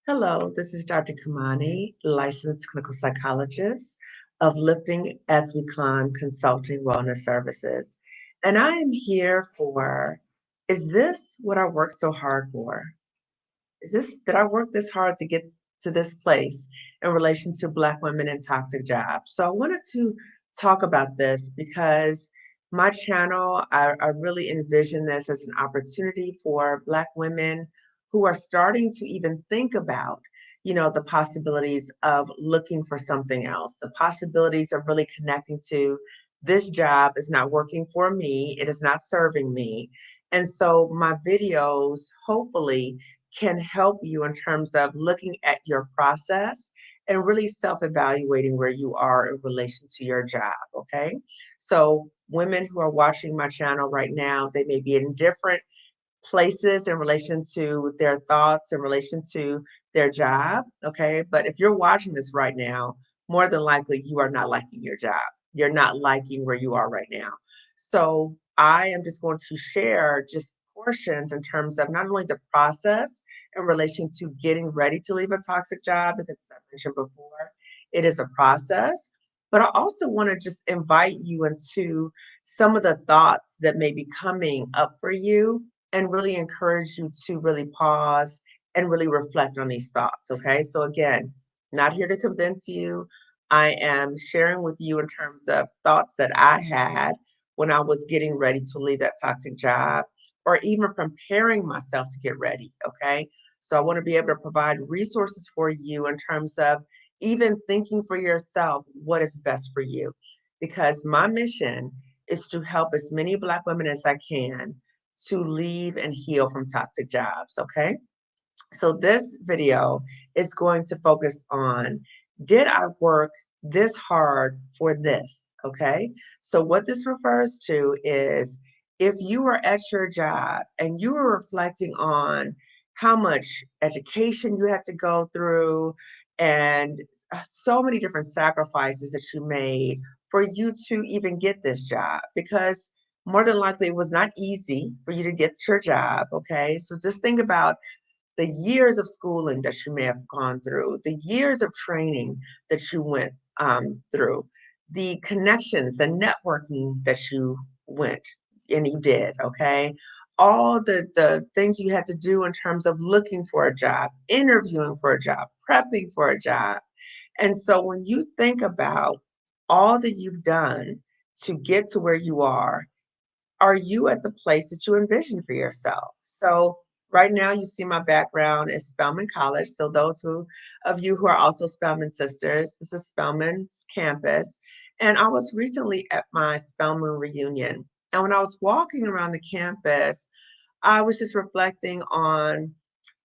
Hello, this is Dr. Kamani, licensed clinical psychologist of Lifting as We Climb Consulting Wellness Services. And I am here for, is this what I worked so hard for? Did I work this hard to get to this place in relation to Black women in toxic jobs? So I wanted to talk about this because my channel, I really envision this as an opportunity for Black women who are starting to even think about, the possibilities of looking for something else, the possibilities of really connecting to this job is not working for me, it is not serving me. And so my videos, hopefully, can help you in terms of looking at your process and really self-evaluating where you are in relation to your job, okay? So women who are watching my channel right now, they may be in different places in relation to their thoughts in relation to their job, okay? But if you're watching this right now, more than likely you are not liking your job. You're not liking where you are right now. So I am just going to share just portions in terms of not only the process in relation to getting ready to leave a toxic job, because as I mentioned before, it is a process, but I also want to just invite you into some of the thoughts that may be coming up for you and really encourage you to really pause and really reflect on these thoughts. Okay. So, again, not here to convince you. I am sharing with you in terms of thoughts that I had when I was getting ready to leave that toxic job or even preparing myself to get ready. Okay. So, I want to be able to provide resources for you in terms of even thinking for yourself what is best for you. Because my mission is to help as many Black women as I can to leave and heal from toxic jobs, okay? So this video is going to focus on, did I work this hard for this, okay? So what this refers to is if you were at your job and you were reflecting on how much education you had to go through and so many different sacrifices that you made for you to even get this job, because more than likely it was not easy for you to get your job, okay? So just think about the years of schooling that you may have gone through, the years of training that you went through, the connections, the networking that you went and you did, okay? All the things you had to do in terms of looking for a job, interviewing for a job, prepping for a job. And so when you think about all that you've done to get to where you are you at the place that you envision for yourself? So right now you see my background is Spelman College. So those of you who are also Spelman sisters, this is Spelman's campus. And I was recently at my Spelman reunion. And when I was walking around the campus, I was just reflecting on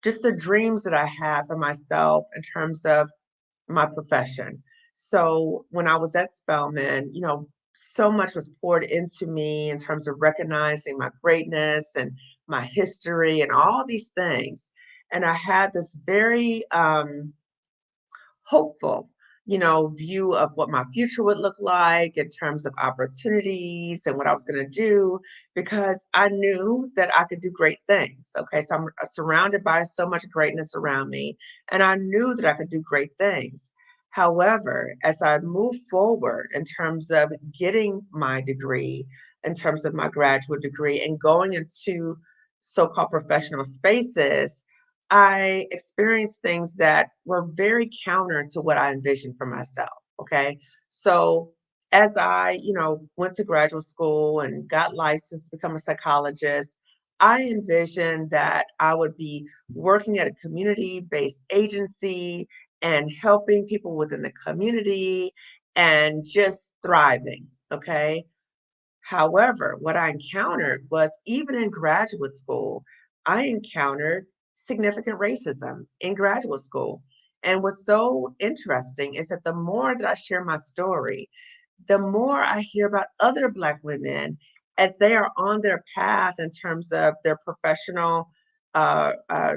just the dreams that I had for myself in terms of my profession. So when I was at Spelman, so much was poured into me in terms of recognizing my greatness and my history and all these things. And I had this very hopeful, view of what my future would look like in terms of opportunities and what I was going to do, because I knew that I could do great things. Okay. So I'm surrounded by so much greatness around me, and I knew that I could do great things. However, as I move forward in terms of getting my degree, in terms of my graduate degree, and going into so called professional spaces, I experienced things that were very counter to what I envisioned for myself. Okay. So as I, went to graduate school and got licensed to become a psychologist, I envisioned that I would be working at a community-based agency and helping people within the community and just thriving. Okay. However, what I encountered was even in graduate school, I encountered significant racism in graduate school. And what's so interesting is that the more that I share my story, the more I hear about other Black women as they are on their path in terms of their professional uh, uh,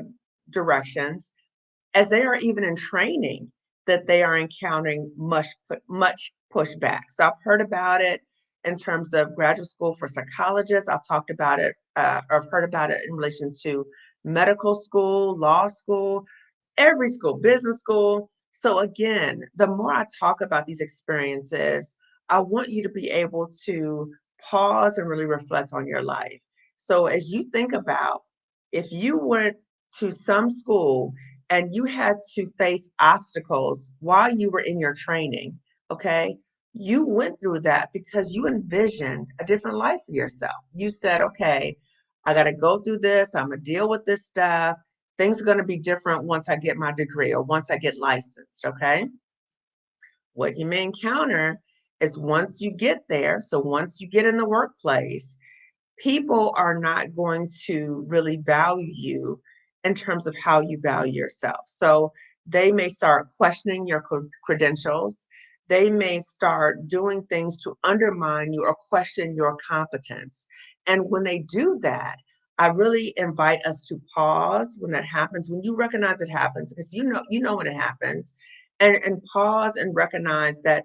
directions, as they are even in training, that they are encountering much pushback. So I've heard about it in terms of graduate school for psychologists. I've talked about it, or I've heard about it in relation to medical school, law school. every school, business school. So again, the more I talk about these experiences, I want you to be able to pause and really reflect on your life. So as you think about if you went to some school and you had to face obstacles while you were in your training, okay? You went through that because you envisioned a different life for yourself. You said, okay, I got to go through this. I'm going to deal with this stuff. Things are going to be different once I get my degree or once I get licensed, okay? What you may encounter is once you get there, so once you get in the workplace, people are not going to really value you in terms of how you value yourself. So they may start questioning your credentials. They may start doing things to undermine you or question your competence. And when they do that, I really invite us to pause when that happens, when you recognize it happens, because you know when it happens, and pause and recognize that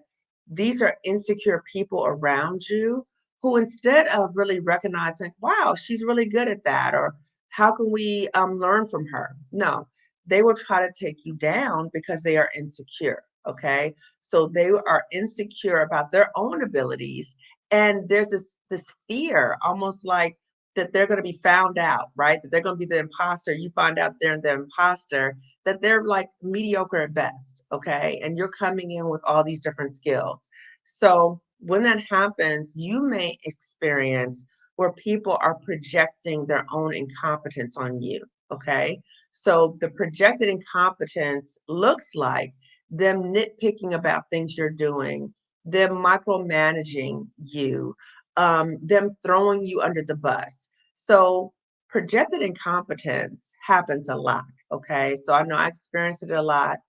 these are insecure people around you who instead of really recognizing, wow, she's really good at that, or how can we learn from her? No, they will try to take you down because they are insecure. Okay. So they are insecure about their own abilities. And there's this fear, almost like that they're going to be found out, right? That they're going to be the imposter. You find out they're the imposter, that they're like mediocre at best. Okay. And you're coming in with all these different skills. So when that happens, you may experience where people are projecting their own incompetence on you. Okay. So the projected incompetence looks like them nitpicking about things you're doing, them micromanaging you, them throwing you under the bus. So projected incompetence happens a lot. Okay. So I know I experienced it a lot.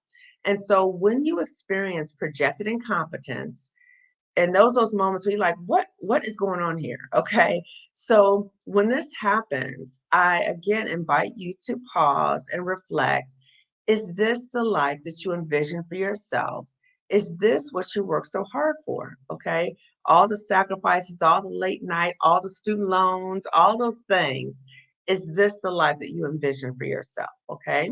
And so when you experience projected incompetence, and those moments where you're like, what is going on here? Okay. So when this happens, I again invite you to pause and reflect. Is this the life that you envision for yourself? Is this what you work so hard for? Okay. All the sacrifices, all the late night, all the student loans, all those things. Is this the life that you envision for yourself? Okay.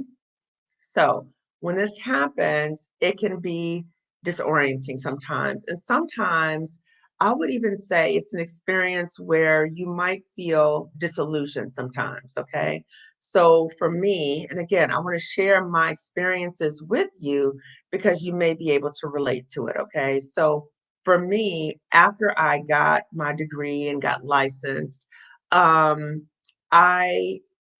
So when this happens, it can be disorienting sometimes. And sometimes I would even say it's an experience where you might feel disillusioned sometimes. Okay. So for me, and again, I want to share my experiences with you because you may be able to relate to it. Okay. So for me, after I got my degree and got licensed, I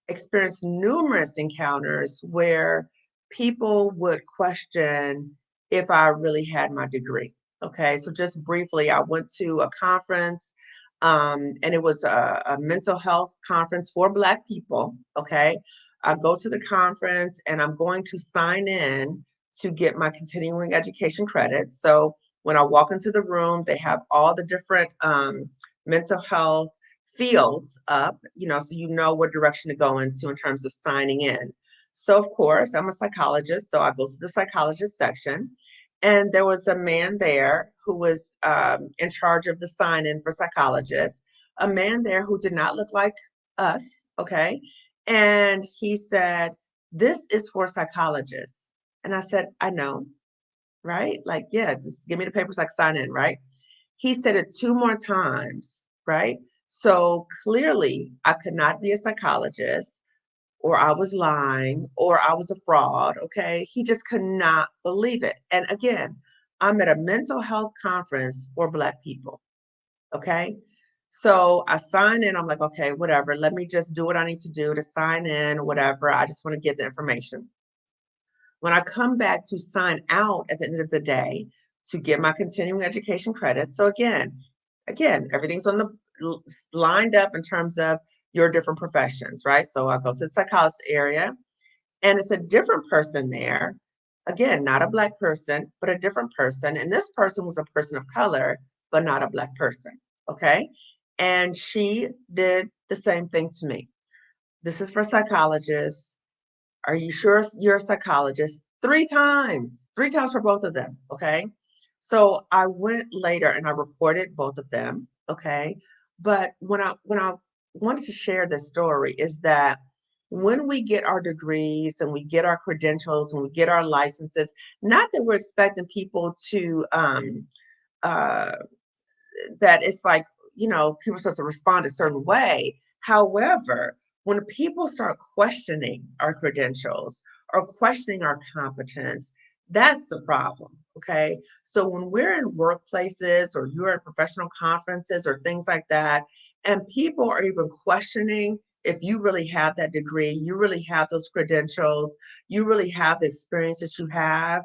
experienced numerous encounters where people would question if I really had my degree. Okay, so just briefly, I went to a conference, and it was a mental health conference for Black people. Okay, I go to the conference and I'm going to sign in to get my continuing education credit. So when I walk into the room, they have all the different mental health fields up, so you know what direction to go into in terms of signing in. So, of course, I'm a psychologist, so I go to the psychologist section. And there was a man there who was in charge of the sign in for psychologists, a man there who did not look like us, okay? And he said, "This is for psychologists." And I said, "I know, right? Like, yeah, just give me the papers, I can sign in, right?" He said it two more times, right? So clearly, I could not be a psychologist, or I was lying, or I was a fraud. Okay. He just could not believe it. And again, I'm at a mental health conference for Black people. Okay. So I sign in. I'm like, okay, whatever. Let me just do what I need to do to sign in, whatever. I just want to get the information. When I come back to sign out at the end of the day to get my continuing education credit, so again, everything's on the lined up in terms of your different professions, right? So I go to the psychologist area, and it's a different person there. Again, not a Black person, but a different person. And this person was a person of color, but not a Black person. Okay. And she did the same thing to me. This is for psychologists. Are you sure you're a psychologist? Three times for both of them. Okay. So I went later and I reported both of them. Okay. But when I wanted to share this story is that when we get our degrees and we get our credentials and we get our licenses, not that we're expecting people to uh, that it's like, people are supposed to respond a certain way. However, when people start questioning our credentials or questioning our competence, that's the problem. Okay. So when we're in workplaces or you're at professional conferences or things like that, and people are even questioning if you really have that degree, you really have those credentials, you really have the experiences you have,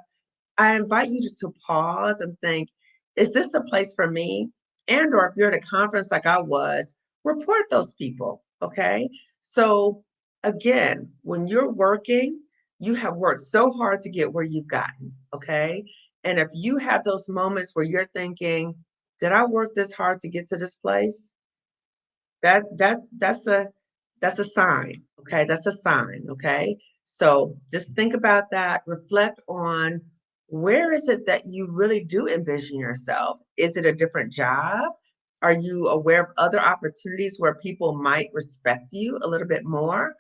I invite you just to pause and think, is this the place for me? And or if you're at a conference like I was, report those people. Okay. So again, when you're working, you have worked so hard to get where you've gotten. Okay. And if you have those moments where you're thinking, did I work this hard to get to this place? That's a sign. Okay, that's a sign. Okay, so just think about that. Reflect on where is it that you really do envision yourself. Is it a different job? Are you aware of other opportunities where people might respect you a little bit more?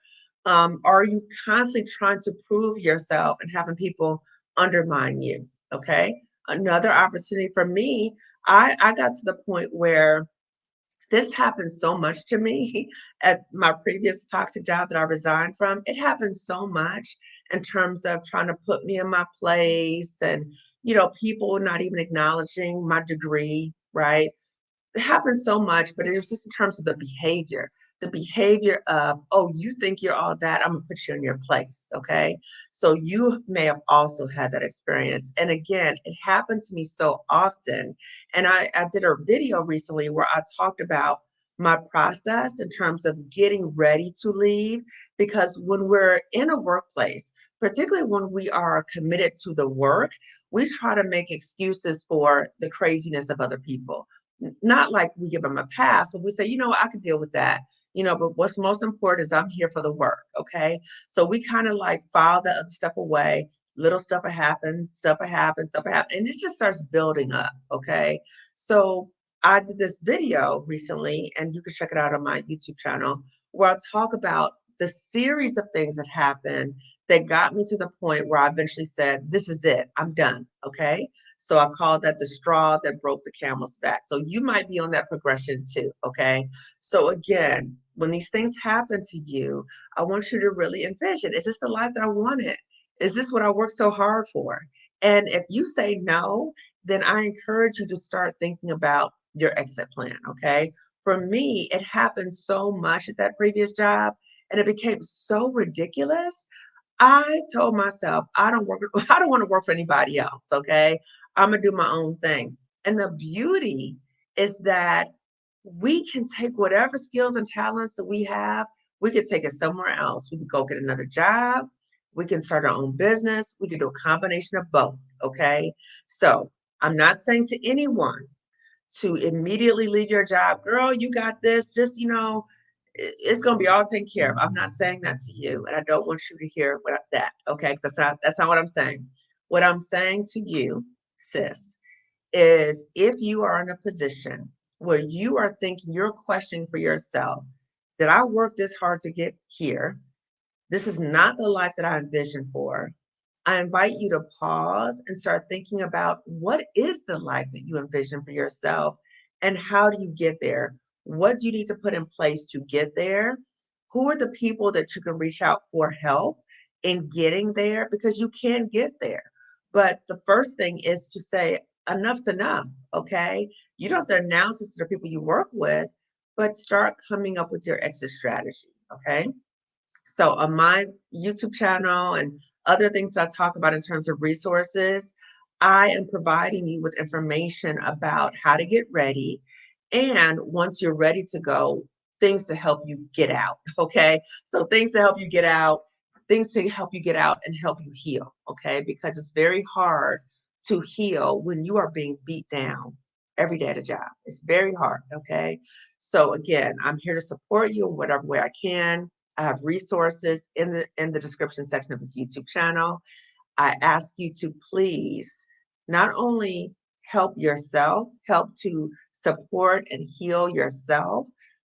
Are you constantly trying to prove yourself and having people undermine you? Okay, another opportunity for me, I got to the point where this happened so much to me at my previous toxic job that I resigned from. It happened so much in terms of trying to put me in my place and, people not even acknowledging my degree, right? It happens so much, but it was just in terms of the behavior of, oh, you think you're all that, I'm gonna put you in your place. Okay. So you may have also had that experience. And again, it happened to me so often. And I did a video recently where I talked about my process in terms of getting ready to leave. Because when we're in a workplace, particularly when we are committed to the work, we try to make excuses for the craziness of other people, not like we give them a pass, but we say, I can deal with that. But what's most important is I'm here for the work. Okay. So we kind of like file the other stuff away. Little stuff will happen, stuff will happen, stuff will happen. And it just starts building up. Okay. So I did this video recently, and you can check it out on my YouTube channel, where I talk about the series of things that happened that got me to the point where I eventually said, this is it. I'm done. Okay. So I call that the straw that broke the camel's back. So you might be on that progression too. Okay. So again, when these things happen to you, I want you to really envision, is this the life that I wanted? Is this what I worked so hard for? And if you say no, then I encourage you to start thinking about your exit plan. Okay. For me, it happened so much at that previous job and it became so ridiculous. I told myself I don't work I don't want to work for anybody else, okay? I'm gonna do my own thing. And the beauty is that we can take whatever skills and talents that we have, we could take it somewhere else. We could go get another job, we can start our own business, we can do a combination of both, okay? So, I'm not saying to anyone to immediately leave your job. Girl, you got this. Just, it's going to be all taken care of. I'm not saying that to you. And I don't want you to hear that. Okay. 'Cause that's not what I'm saying. What I'm saying to you, sis, is if you are in a position where you are thinking, you're questioning for yourself, did I work this hard to get here? This is not the life that I envisioned for. I invite you to pause and start thinking about what is the life that you envision for yourself and how do you get there? What do you need to put in place to get there? Who are the people that you can reach out for help in getting there? Because you can get there. But the first thing is to say, enough's enough. Okay. You don't have to announce this to the people you work with, but start coming up with your exit strategy. Okay. So on my YouTube channel and other things that I talk about in terms of resources, I am providing you with information about how to get ready. And once you're ready to go, things to help you get out. Okay. So things to help you get out, things to help you get out and help you heal. Okay. Because it's very hard to heal when you are being beat down every day at a job. It's very hard. Okay. So again, I'm here to support you in whatever way I can. I have resources in the description section of this YouTube channel. I ask you to please not only help yourself, help to support and heal yourself,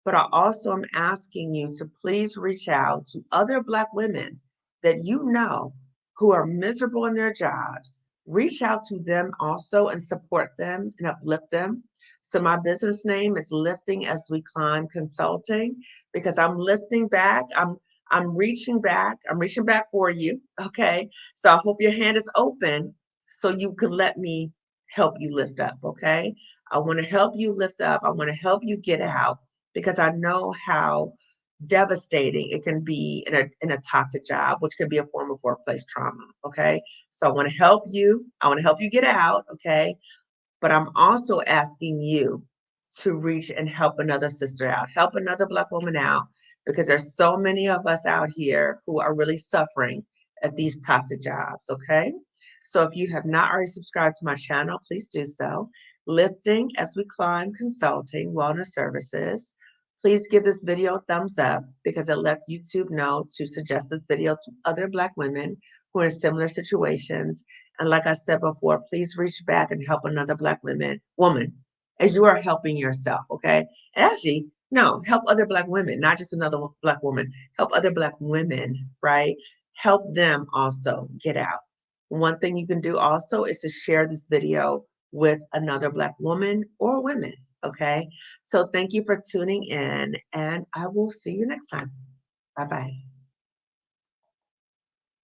but I also am asking you to please reach out to other Black women that you know who are miserable in their jobs. Reach out to them also and support them and uplift them. So my business name is Lifting as We Climb Consulting because I'm lifting back. I'm reaching back. I'm reaching back for you. Okay. So I hope your hand is open so you can let me help you lift up. Okay. I want to help you lift up. I want to help you get out because I know how devastating it can be in a toxic job, which can be a form of workplace trauma. Okay. So I want to help you. I want to help you get out. Okay. But I'm also asking you to reach and help another sister out, help another Black woman out, because there's so many of us out here who are really suffering at these toxic jobs. Okay. So if you have not already subscribed to my channel, please do so. Lifting as We Climb Consulting Wellness Services. Please give this video a thumbs up because it lets YouTube know to suggest this video to other Black women who are in similar situations. And like I said before, please reach back and help another Black woman as you are helping yourself, okay? And actually, no, help other Black women, not just another Black woman. Help other Black women, right? Help them also get out. One thing you can do also is to share this video with another Black woman or women, okay? So thank you for tuning in, and I will see you next time. Bye-bye.